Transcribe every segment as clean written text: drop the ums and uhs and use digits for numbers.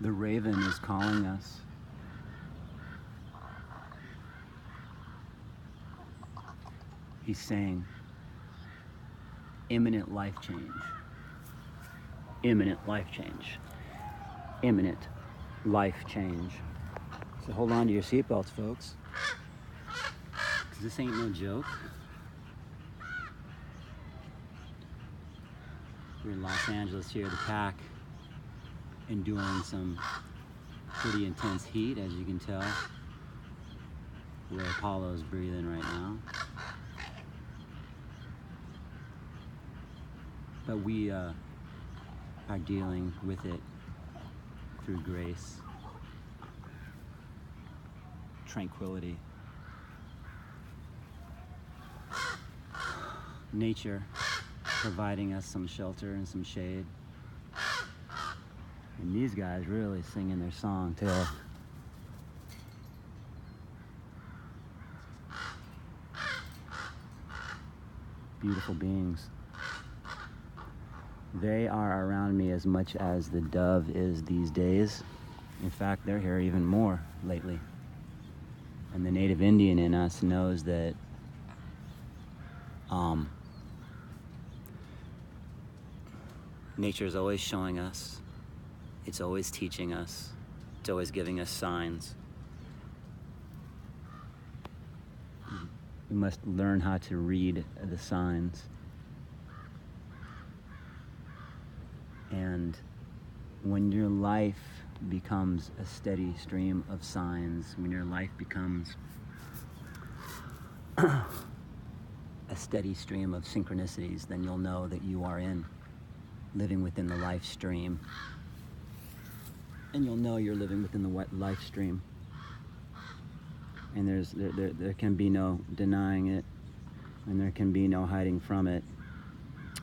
The raven is calling us. He's saying, imminent life change. Imminent life change. Imminent life change. So hold on to your seatbelts, folks. Because this ain't no joke. We're in Los Angeles here, the pack, enduring some pretty intense heat, as you can tell, where Apollo's breathing right now. But we are dealing with it through grace, tranquility. Nature providing us some shelter and some shade. And these guys really singing their song too. Beautiful beings. They are around me as much as the dove is these days. In fact, they're here even more lately. And the native Indian in us knows that nature is always showing us, it's always teaching us, it's always giving us signs. We must learn how to read the signs. And when your life becomes a steady stream of signs, when your life becomes a steady stream of synchronicities, then you'll know that you are living within the life stream. And you'll know you're living within the life stream. And there can be no denying it, and there can be no hiding from it.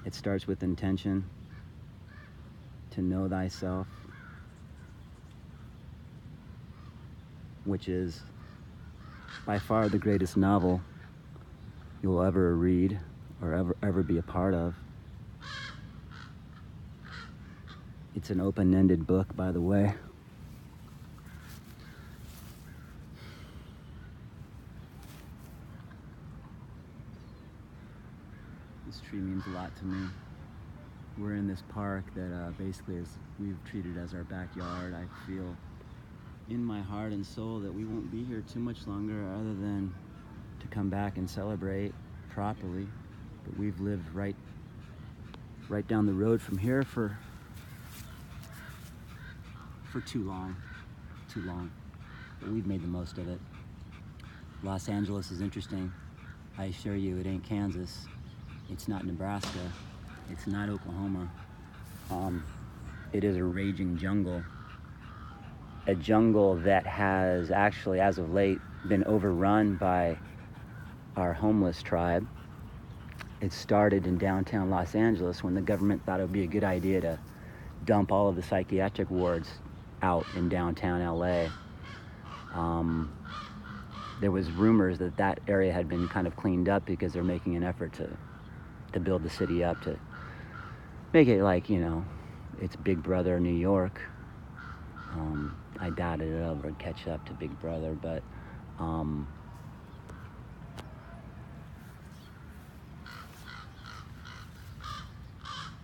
It starts with intention. To know thyself, which is by far the greatest novel you'll ever read or ever be a part of. It's an open-ended book, by the way. This tree means a lot to me. We're in this park that basically we've treated as our backyard. I feel in my heart and soul that we won't be here too much longer other than to come back and celebrate properly. But we've lived right down the road from here for too long. But we've made the most of it. Los Angeles is interesting. I assure you, it ain't Kansas. It's not Nebraska. It's not Oklahoma. It is a raging jungle. A jungle that has actually, as of late, been overrun by our homeless tribe. It started in downtown Los Angeles when the government thought it would be a good idea to dump all of the psychiatric wards out in downtown LA. There was rumors that area had been kind of cleaned up because they're making an effort to build the city up, to make it like, it's Big Brother New York. I doubt it'll ever catch up to Big Brother, but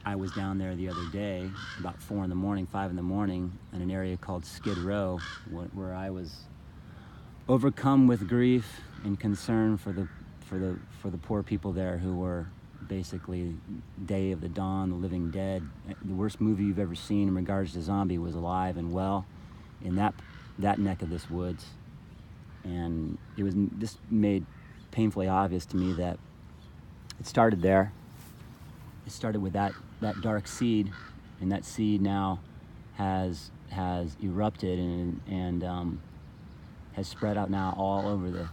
I was down there the other day, about 4 in the morning, 5 in the morning, in an area called Skid Row, where I was overcome with grief and concern for the poor people there who were basically Day of the Dawn, the Living Dead. The worst movie you've ever seen in regards to zombie was alive and well in that neck of this woods. And it was just made painfully obvious to me that it started there. It started with that dark seed, and that seed now has erupted and has spread out now all over the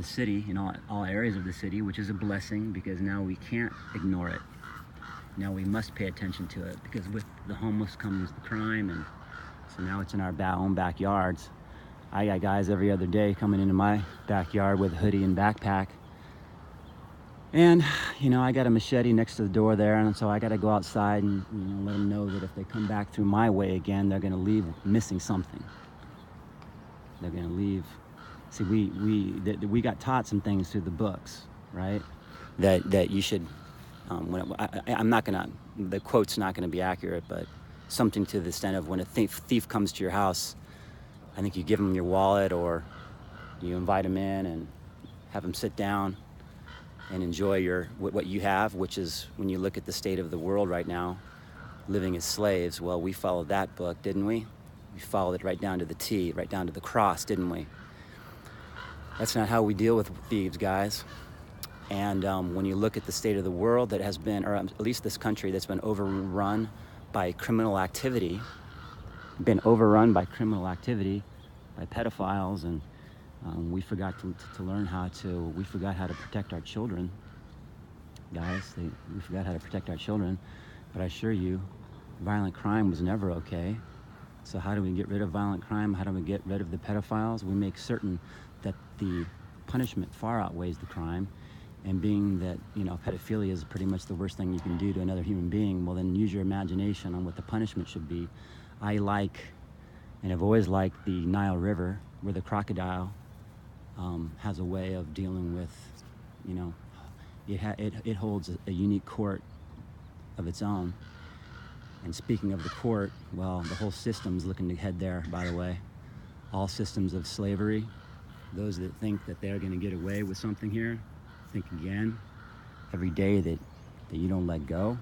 city, in all areas of the city, which is a blessing, because now we can't ignore it. Now we must pay attention to it, because with the homeless comes the crime, and so now it's in our own backyards. I got guys every other day coming into my backyard with a hoodie and backpack, And, you know, I got a machete next to the door there, and so I got to go outside and, you know, let them know that if they come back through my way again, they're going to leave missing something. They're going to leave. See, we got taught some things through the books, right? That you should, I'm not going to, the quote's not going to be accurate, but something to the extent of when a thief comes to your house, I think you give him your wallet, or you invite him in and have him sit down and enjoy what you have, which is, when you look at the state of the world right now, living as slaves. Well, we followed that book, didn't we? We followed it right down to the T, right down to the cross, didn't we? That's not how we deal with thieves, guys. And when you look at the state of the world that has been, or at least this country that's been overrun by criminal activity, by pedophiles, and we forgot to learn how to, we forgot how to protect our children, guys. We forgot how to protect our children. But I assure you, violent crime was never okay. So how do we get rid of violent crime? How do we get rid of the pedophiles? We make certain that the punishment far outweighs the crime. And being that, you know, pedophilia is pretty much the worst thing you can do to another human being, well, then use your imagination on what the punishment should be. I like, and I've always liked, the Nile River, where the crocodile has a way of dealing with, you know, it holds a unique court of its own. And speaking of the court, well, the whole system's looking to head there, by the way. All systems of slavery, those that think that they're going to get away with something here, think again. Every day that you don't let go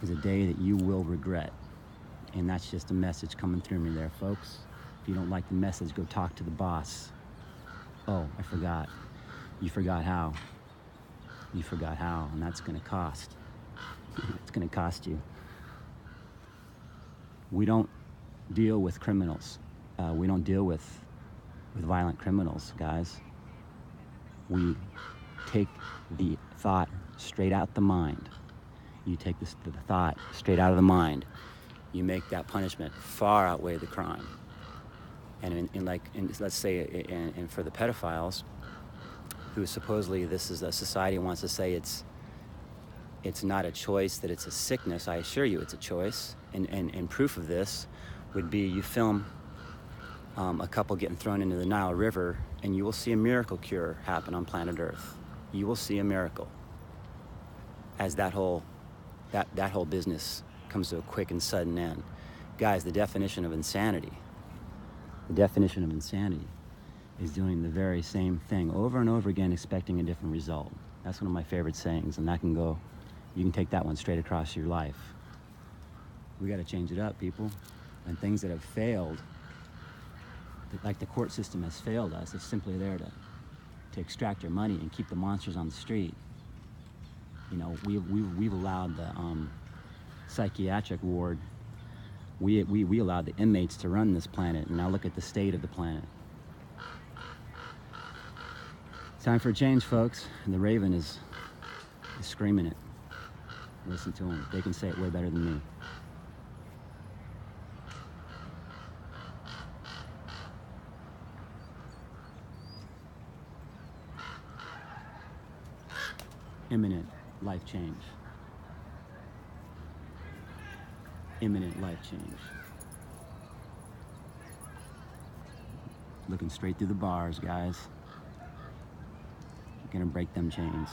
is a day that you will regret. And that's just a message coming through me there, folks. If you don't like the message, go talk to the boss. Oh, I forgot. You forgot how. You forgot how, and that's going to cost. It's going to cost you. We don't deal with criminals. We don't deal with violent criminals, guys. We take the thought straight out the mind. You take the thought straight out of the mind. You make that punishment far outweigh the crime. And let's say, and for the pedophiles, who supposedly this is a society wants to say it's not a choice, that it's a sickness. I assure you it's a choice. And proof of this would be, you film a couple getting thrown into the Nile River, and you will see a miracle cure happen on planet Earth. You will see a miracle as that whole business comes to a quick and sudden end. Guys, the definition of insanity is doing the very same thing over and over again, expecting a different result. That's one of my favorite sayings, and you can take that one straight across your life. We got to change it up, people. And things that have failed, like the court system has failed us, it's simply there to extract your money and keep the monsters on the street. You know, we've allowed the psychiatric ward, we allowed the inmates to run this planet, and now look at the state of the planet. Time for a change, folks. And the Raven is screaming it. Listen to them. They can say it way better than me. Imminent life change. Imminent life change. Looking straight through the bars, guys. You're gonna break them chains.